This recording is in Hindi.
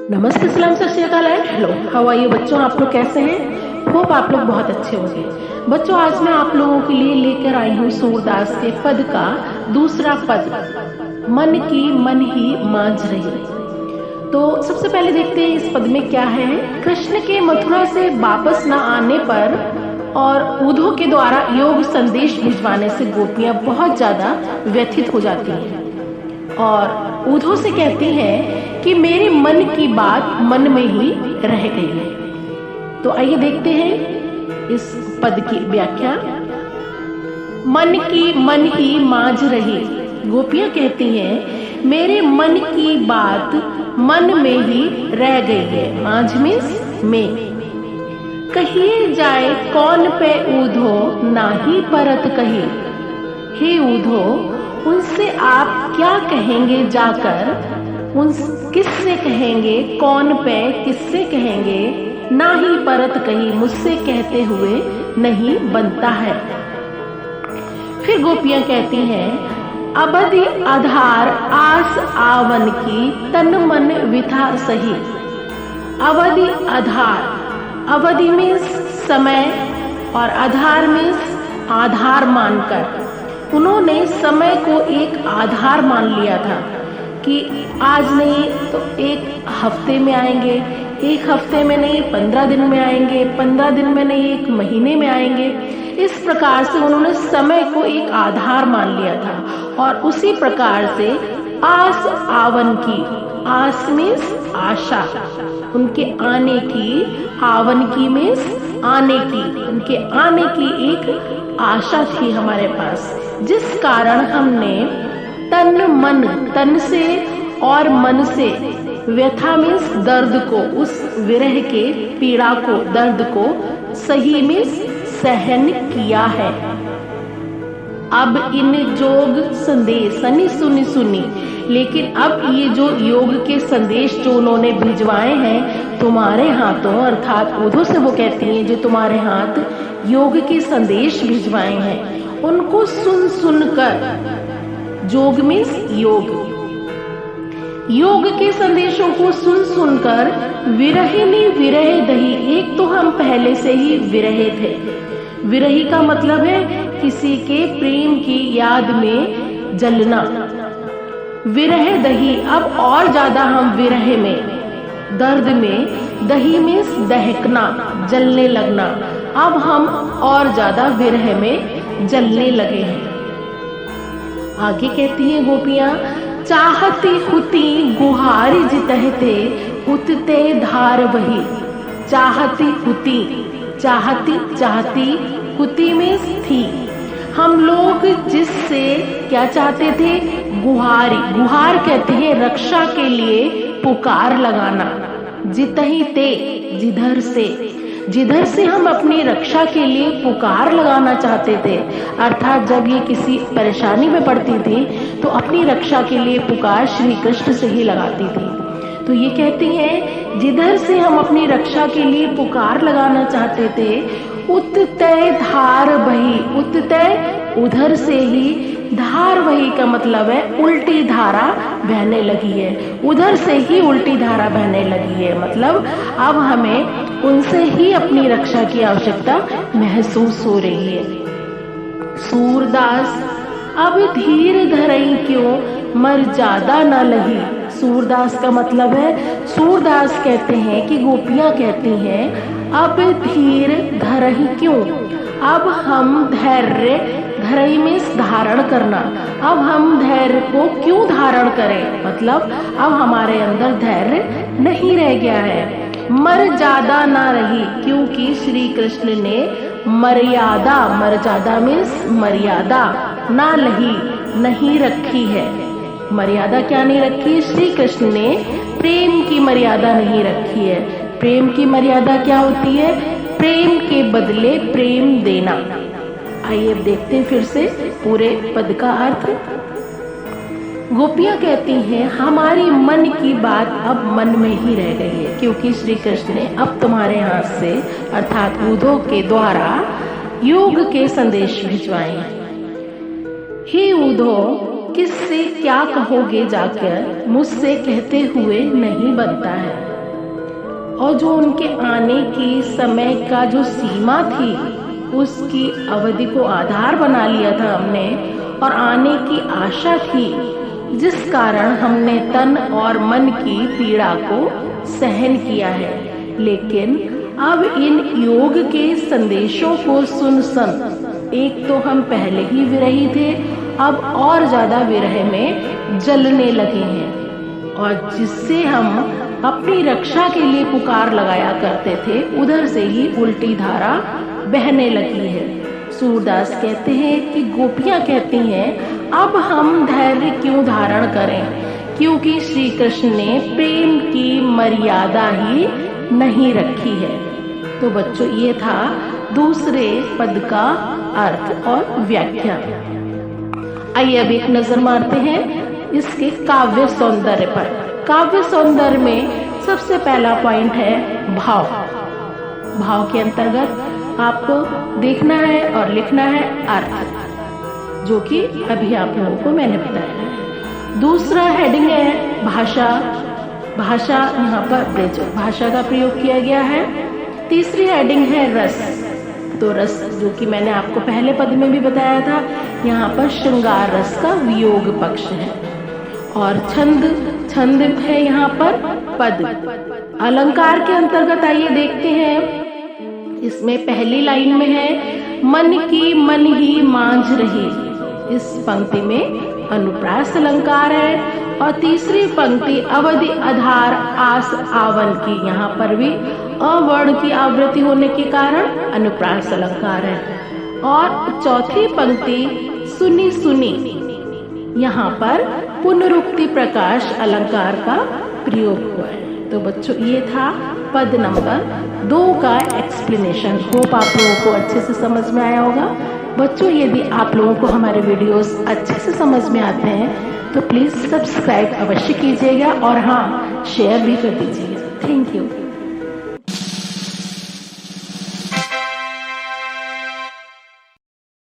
नमस्ते, सलाम, Sat Sri Akal and hello, how are you बच्चों। आप लोग कैसे हैं? होप आप लोग बहुत अच्छे होंगे। बच्चों, आज मैं आप लोगों के लिए लेकर आई हूँ सूरदास के पद का दूसरा पद, मन की मन ही मांझ रही। तो सबसे पहले देखते हैं इस पद में क्या है। कृष्ण के मथुरा से वापस न आने पर और उद्धव के द्वारा योग संदेश भिजवाने से गोपियां बहुत ज्यादा व्यथित हो जाती हैं और उद्धव से कहती हैं कि मेरे मन की बात मन में ही रह गई है। तो आइए देखते हैं इस पद की व्याख्या। मन की मन ही मांझ रही, गोपियां कहती हैं मेरे मन की बात मन में ही रह गई है। मांझ में कहिए जाए कौन पे उद्धव नाही परत कही। हे उद्धव, उनसे आप क्या कहेंगे जाकर, उन किससे कहेंगे, कौन पे किससे कहेंगे, ना ही परत कही, मुझसे कहते हुए नहीं बनता है। फिर गोपियां कहती हैं अवधि आधार आस आवन की तन मन विथा सही। अवधि आधार, अवधि में समय और आधार में आधार मानकर उन्होंने समय को एक आधार मान लिया था कि आज नहीं तो एक हफ्ते में आएंगे, एक हफ्ते में नहीं 15 दिन में आएंगे, 15 दिन में नहीं एक महीने में आएंगे। इस प्रकार से उन्होंने समय को एक आधार मान लिया था और उसी प्रकार से आस आवन की, आस में आशा, उनके आने की, आवन की में आने की, उनके आने की एक आशा थी हमारे पास, जिस कारण हमने तन मन, तन से और मन से व्यथा में दर्द को, उस विरह के पीड़ा को, दर्द को सही में सहन किया है। अब इन जोग संदेश सुनी, लेकिन अब ये जो योग के संदेश जो उन्होंने भिजवाए हैं तुम्हारे हाथों, अर्थात उद्धव से वो कहती हैं जो तुम्हारे हाथ योग के संदेश भिजवाए हैं, उनको सुन सुनकर, जोग में योग के संदेशों को सुन सुनकर विरहिनी विरह दही। एक तो हम पहले से ही विरहे थे। विरही का मतलब है किसी के प्रेम की याद में जलना। विरह दही, अब और ज्यादा हम विरह में, दर्द में, दही में दहकना, जलने लगना। अब हम और ज्यादा विरह में जलने लगे हैं। आगे कहती हैं गोपियां चाहती हुती गुहारी जितहते उतते धार वही। चाहती हुती, चाहती हुती में थी। हम लोग जिससे क्या चाहते थे, गुहारी, गुहार कहते हैं रक्षा के लिए पुकार लगाना। जितही ते, जिधर से हम अपनी रक्षा के लिए पुकार लगाना चाहते थे, अर्थात जब ये किसी परेशानी में पड़ती थी तो अपनी रक्षा के लिए पुकार श्री कृष्ण से ही लगाती थी। तो ये कहती हैं जिधर से हम अपनी रक्षा के लिए पुकार लगाना चाहते थे, उततय धार बही, उततय उधर से ही, धार वही का मतलब है उल्टी धारा बहने लगी है, उधर से ही उल्टी धारा बहने लगी है। मतलब अब हमें उनसे ही अपनी रक्षा की आवश्यकता महसूस हो रही है। सूरदास अब धीर धरई क्यों मर्यादा न लही। सूरदास का मतलब है, सूरदास कहते हैं कि गोपियां कहती हैं अब धीर धरई क्यों, अब हम धैर्य, धरई में धारण करना, अब हम धैर्य को क्यों धारण करें, मतलब अब हमारे अंदर धैर्य नहीं रह गया है। मर्यादा ना रही, क्योंकि श्री कृष्ण ने मर्यादा, मर्यादा में मर्यादा ना लही, नहीं रखी है। मर्यादा क्या नहीं रखी? श्री कृष्ण ने प्रेम की मर्यादा नहीं रखी है। प्रेम की मर्यादा क्या होती है? प्रेम के बदले प्रेम देना। आइए अब देखते हैं फिर से पूरे पद का अर्थ। गोपियां कहती हैं हमारी मन की बात अब मन में ही रह गई है, क्योंकि श्री कृष्ण ने अब तुम्हारे हाथ से, अर्थात उद्धव के द्वारा योग के संदेश भिजवाए हैं। हे उद्धव, किससे क्या कहोगे जाकर, मुझसे कहते हुए नहीं बनता है। और जो उनके आने की समय का जो सीमा थी उसकी अवधि को आधार बना लिया था हमने, और आने की आशा थी, जिस कारण हमने तन और मन की पीड़ा को सहन किया है। लेकिन अब इन योग के संदेशों को सुन एक तो हम पहले ही विरही थे, अब और ज्यादा विरह में जलने लगे हैं, और जिससे हम अपनी रक्षा के लिए पुकार लगाया करते थे उधर से ही उल्टी धारा बहने लगी है। सूरदास कहते हैं कि गोपियां कहती हैं, अब हम धैर्य क्यों धारण करें, क्योंकि श्री कृष्ण ने प्रेम की मर्यादा ही नहीं रखी है। तो बच्चों, ये था दूसरे पद का अर्थ और व्याख्या। आइए अब एक नजर मारते हैं इसके काव्य सौंदर्य पर। काव्य सौंदर्य में सबसे पहला पॉइंट है भाव। भाव के अंतर्गत आपको देखना है और लिखना है अर्थ, जो कि अभी आप लोगों को मैंने बताया है। दूसरा हेडिंग है भाषा। भाषा, यहाँ पर ब्रज भाषा का प्रयोग किया गया है। तीसरी हेडिंग है रस। तो रस, जो कि मैंने आपको पहले पद में भी बताया था, यहाँ पर श्रृंगार रस का वियोग पक्ष है। और छंद, छंद है यहाँ पर पद। अलंकार के अंतर्गत आइए देखते हैं, इसमें पहली लाइन में है मन की मन ही मांझ रही। इस पंक्ति में अनुप्रास अलंकार है। और तीसरी पंक्ति अवधि आधार आस आवन की, यहाँ पर भी अवर्ण की आवृत्ति होने के कारण अनुप्रास अलंकार है। और चौथी पंक्ति सुनी सुनी, यहाँ पर पुनरुक्ति प्रकाश अलंकार का प्रयोग हुआ है। तो बच्चों, ये था पद नंबर 2 का एक्सप्लेनेशन। होप आप लोगों को अच्छे से समझ में आया होगा। बच्चों, यदि आप लोगों को हमारे वीडियोस अच्छे से समझ में आते हैं तो प्लीज़ सब्सक्राइब अवश्य कीजिएगा, और हाँ, शेयर भी कर दीजिएगा। Thank you.